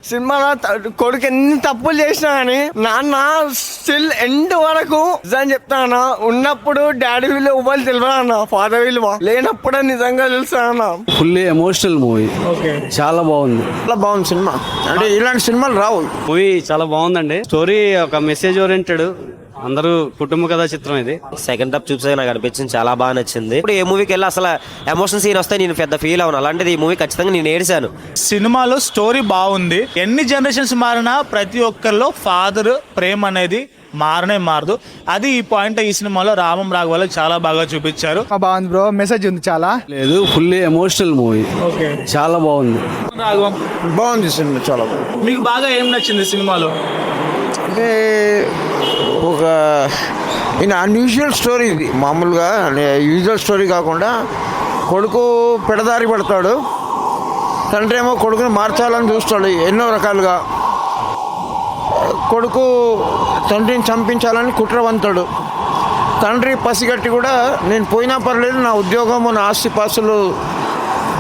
సినిమాలో కొడుకు ఎన్ని తప్పులు చేసినా కానీ నాన్న స్టిల్ ఎండ్ వరకు నిజం చెప్తానా. ఉన్నప్పుడు డాడీ విలువ ఇవ్వాలి తెలియదు అన్న, ఫాదర్ విలువ లేనప్పుడే నిజంగా తెలుసా అన్న. Fully emotional movie. చాలా బాగుంది, చాలా బాగుంది సినిమా. అంటే ఇలాంటి సినిమాలు రావు. మూవీ చాలా బాగుందండి. స్టోరీ ఒక మెసేజ్ ఓరియంటెడ్, అందరూ కుటుంబ కథా చిత్రం. ఇది సెకండ్ హాఫ్ చూసే నాకు అనిపించింది, చాలా బాగా నచ్చింది. ఇప్పుడు ఏ మూవీకి వెళ్ళి అసలు ఎమోషన్ సీన్ వస్తే నేను పెద్ద ఫీల్ అవును, అలాంటిది ఈ మూవీ ఖచ్చితంగా నేను ఏడిశాను. సినిమాలో స్టోరీ బాగుంది. ఎన్ని జనరేషన్స్ మారినా ప్రతి ఒక్కరిలో ఫాదర్ ప్రేమ అనేది మారనే మారదు. అది ఈ పాయింట్ ఈ సినిమాలో రామం రాఘవాలు చాలా బాగా చూపించారు. బాగుంది బ్రో, మెసేజ్ ఉంది చాలా. లేదు, ఫుల్లీ ఎమోషనల్ మూవీ. చాలా బాగుంది. రాఘవం బాగుంది సినిమా, చాలా బాగుంది. మీకు బాగా ఏం నచ్చింది సినిమాలో? అంటే ఒక అన్యూజువల్ స్టోరీ ఇది. మామూలుగా యూజువల్ స్టోరీ కాకుండా కొడుకు పెడదారి పడతాడు, తండ్రి ఏమో కొడుకుని మార్చాలని చూస్తాడు ఎన్నో రకాలుగా. కొడుకు తండ్రిని చంపించాలని కుట్రవంతాడు. తండ్రి పసిగట్టి కూడా నేను పోయినా పర్లేదు, నా ఉద్యోగము నా ఆస్తిపాస్తులు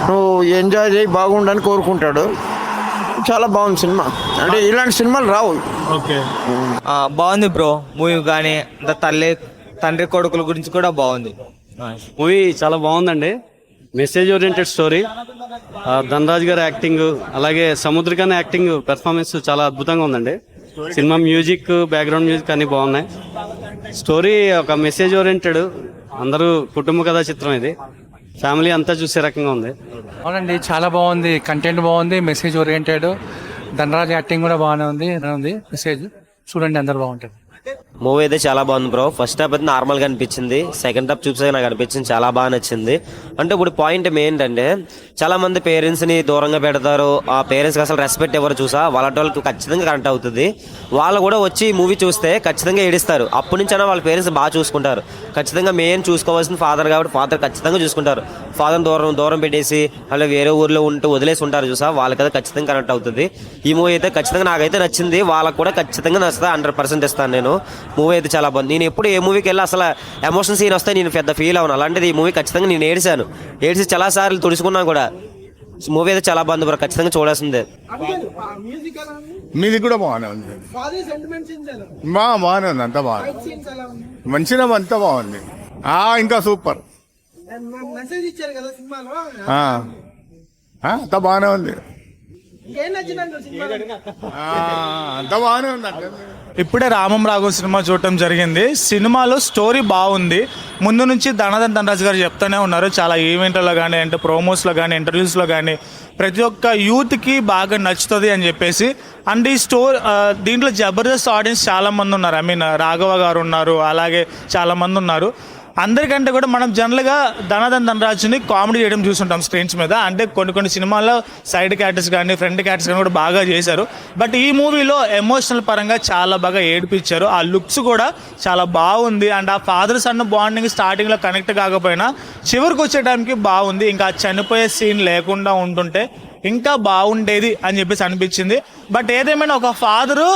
నువ్వు ఎంజాయ్ చేయి బాగుండని కోరుకుంటాడు. చాలా బాగుంది సినిమా. అంటే ఇలాంటి సినిమాలు రావు. బాగుంది బ్రో మూవీ. కానీ తండ్రి కొడుకుల గురించి కూడా బాగుంది. మూవీ చాలా బాగుందండి. Message oriented story. ధనరాజ్ గారి యాక్టింగ్, అలాగే సముద్రికన్ యాక్టింగ్ పెర్ఫార్మెన్స్ చాలా అద్భుతంగా ఉందండి. సినిమా మ్యూజిక్, బ్యాక్గ్రౌండ్ మ్యూజిక్ అన్ని బాగున్నాయి. స్టోరీ ఒక మెసేజ్ ఓరియంటెడ్, అందరూ కుటుంబ కథా చిత్రం. ఇది ఫ్యామిలీ అంతా చూసే రకంగా ఉంది. అవునండి, చాలా బాగుంది. కంటెంట్ బాగుంది, మెసేజ్ ఓరియంటెడ్. ధనరాజ్ యాక్టింగ్ కూడా బాగానే ఉంది. మెసేజ్ చూడండి, అందరు బాగుంటుంది. మూవీ అయితే చాలా బాగుంది బ్రో. ఫస్ట్ హాఫ్ అయితే నార్మల్గా అనిపించింది, సెకండ్ హాఫ్ చూసే నాకు అనిపించింది చాలా బాగా నచ్చింది. అంటే ఇప్పుడు పాయింట్ ఏంటంటే చాలా మంది పేరెంట్స్ని దూరంగా పెడతారు, ఆ పేరెంట్స్కి అసలు రెస్పెక్ట్ ఎవరు చూసా వాళ్ళకి ఖచ్చితంగా కనెక్ట్ అవుతుంది. వాళ్ళు కూడా వచ్చి మూవీ చూస్తే ఖచ్చితంగా ఏడిస్తారు. అప్పటి నుంచైనా వాళ్ళ పేరెంట్స్ బాగా చూసుకుంటారు. ఖచ్చితంగా మెయిన్ చూసుకోవాల్సిన ఫాదర్ కాబట్టి ఫాదర్ ఖచ్చితంగా చూసుకుంటారు. ఫాదర్ దూరం పెట్టేసి అలా వేరే ఊర్లో ఉంటూ వదిలేసి ఉంటారు చూసా, వాళ్ళకైతే ఖచ్చితంగా కనెక్ట్ అవుతుంది. ఈ మూవీ అయితే ఖచ్చితంగా నాకైతే నచ్చింది, వాళ్ళకు కూడా ఖచ్చితంగా నచ్చుతా. 100% ఇస్తాను నేను. మూవీ అయితే చాలా బాగుంది. నేను ఎప్పుడు ఏ మూవీకి వెళ్ళి అసలు ఎమోషన్ సీన్ వస్తే నేను పెద్ద ఫీల్ అవును, అలాంటిది ఈ మూవీ ఖచ్చితంగా నేను ఏడిసి చాలా సార్లు తుడుచుకున్నాను కూడా. మూవీ అయితే చాలా బాగుంది బ్రో, ఖచ్చితంగా చూడాల్సిందే. మ్యూజిక్ కూడా బాగానే ఉంది, బాగానే ఉంది, అంతా బాగుంది. మంచిగా అంతా బాగుంది, ఇంకా సూపర్. అంతా బాగానే ఉంది, అంతా బాగానే ఉంది. ఇప్పుడే రామం రాఘవ సినిమా చూడటం జరిగింది. సినిమాలో స్టోరీ బాగుంది. ముందు నుంచి ధనరాజ్ గారు చెప్తూనే ఉన్నారు, చాలా ఈవెంట్లలో కానీ అంటే ప్రోమోస్లో కానీ ఇంటర్వ్యూస్లో కానీ ప్రతి ఒక్క యూత్కి బాగా నచ్చుతుంది అని చెప్పేసి. అండ్ ఈ దీంట్లో జబర్దస్త్ ఆడియన్స్ చాలామంది ఉన్నారు. రాఘవ గారు ఉన్నారు, అలాగే చాలామంది ఉన్నారు. అందరికంటే కూడా మనం జనరల్గా ధనరాజుని కామెడీ చేయడం చూస్తుంటాం స్క్రీన్స్ మీద. అంటే కొన్ని సినిమాల్లో సైడ్ క్యారెక్టర్స్ కానీ ఫ్రంట్ క్యారెక్టర్స్ కానీ కూడా బాగా చేశారు. బట్ ఈ మూవీలో ఎమోషనల్ పరంగా చాలా బాగా ఏడిపించారు. ఆ లుక్స్ కూడా చాలా బాగుంది. అండ్ ఆ ఫాదర్ సన్ బాండింగ్ స్టార్టింగ్లో కనెక్ట్ కాకపోయినా చివరికి వచ్చే టైంకి బాగుంది. ఇంకా చనిపోయే సీన్ లేకుండా ఉంటుంటే ఇంకా బాగుండేది అని చెప్పేసి అనిపించింది. బట్ ఏదేమైనా ఒక ఫాదరు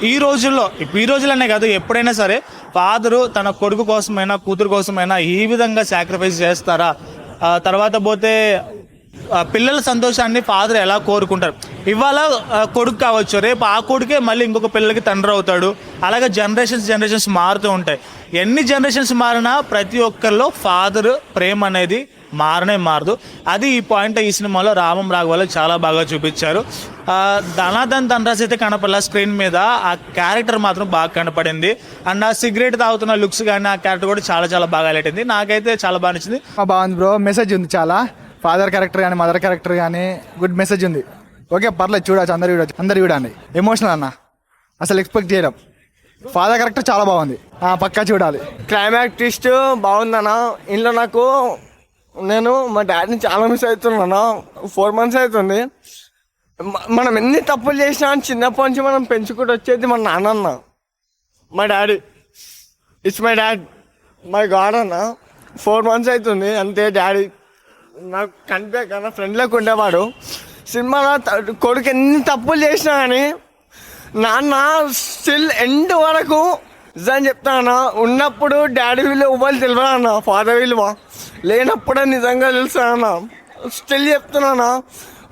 ఈ రోజుల్లోనే కాదు, ఎప్పుడైనా సరే ఫాదరు తన కొడుకు కోసమైనా కూతురు కోసమైనా ఈ విధంగా సాక్రిఫైస్ చేస్తారా? తర్వాత పోతే పిల్లల సంతోషాన్ని ఫాదర్ ఎలా కోరుకుంటారు? ఇవాళ కొడుకు కావచ్చు, రేపు ఆ కొడుకే మళ్ళీ ఇంకొక పిల్లలకి తండ్రి అవుతాడు. అలాగే జనరేషన్స్ మారుతూ ఉంటాయి. ఎన్ని జనరేషన్స్ మారినా ప్రతి ఒక్కరిలో ఫాదర్ ప్రేమ అనేది మారనే మారదు. అది ఈ పాయింట్ ఈ సినిమాలో రామం రాఘవాలు చాలా బాగా చూపించారు. ధనరాజ్ అయితే కనపడలా స్క్రీన్ మీద, ఆ క్యారెక్టర్ మాత్రం బాగా కనపడింది. అండ్ ఆ సిగరెట్ తాగుతున్న లుక్స్ కానీ ఆ క్యారెక్టర్ కూడా చాలా బాగా హైలైట్ అయింది. నాకైతే చాలా బాగా నచ్చింది. బాగుంది బ్రో, మెసేజ్ ఉంది చాలా. ఫాదర్ క్యారెక్టర్ కానీ మదర్ క్యారెక్టర్ కానీ గుడ్ మెసేజ్ ఉంది. ఓకే, పర్లేదు, చూడవచ్చు, అందరు చూడండి. ఎమోషనల్ అన్న, అసలు ఎక్స్పెక్ట్ చేయడం. ఫాదర్ క్యారెక్టర్ చాలా బాగుంది, పక్కా చూడాలి. క్లైమాక్స్ ట్విస్ట్ బాగుందన్న. ఇంట్లో నేను మా డాడీని చాలా మిస్ అవుతున్నాను. 4 months అవుతుంది. మనం ఎన్ని తప్పులు చేసినా చిన్నప్పటి నుంచి మనం పెంచుకుంటూ వచ్చేది మన నాన్న, మా daddy. It's my dad, my God అన్న. 4 months అవుతుంది అంతే. డాడీ నాకు కనిపించక ఫ్రెండ్లోకి ఉండేవాడు. సినిమాలో కొడుకు ఎన్ని తప్పులు చేసినా కానీ నాన్న స్టిల్ ఎండ్ వరకు నిజం చెప్తానా. ఉన్నప్పుడు డాడీ విలువ ఇవ్వాలి తెలియదు అన్న, ఫాదర్ విలువ లేనప్పుడే నిజంగా తెలుసా అన్న. స్టిల్ చెప్తున్నానా,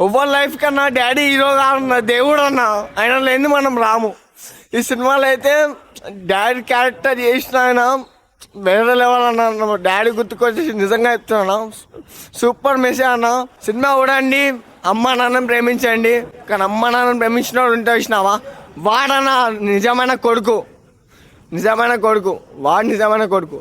ఎవరి లైఫ్ కన్నా డాడీ హీరో కాదన్న దేవుడు అన్న, ఆయన లేని మనం రాము. ఈ సినిమాలో అయితే డాడీ క్యారెక్టర్ చేసిన ఆయన వేరే లెవెల్ అన్న. డాడీ గుర్తుకొచ్చేసి నిజంగా చెప్తున్నా, సూపర్ మెసేజ్ అన్న. సినిమా కూడా అండి, అమ్మ నాన్నని ప్రేమించండి, కానీ అమ్మ నాన్నని ప్రేమించిన వాడు ఉంటే వచ్చినావా, వాడన్న నిజమైన కొడుకు, వాడు నిజమైన కొడుకు.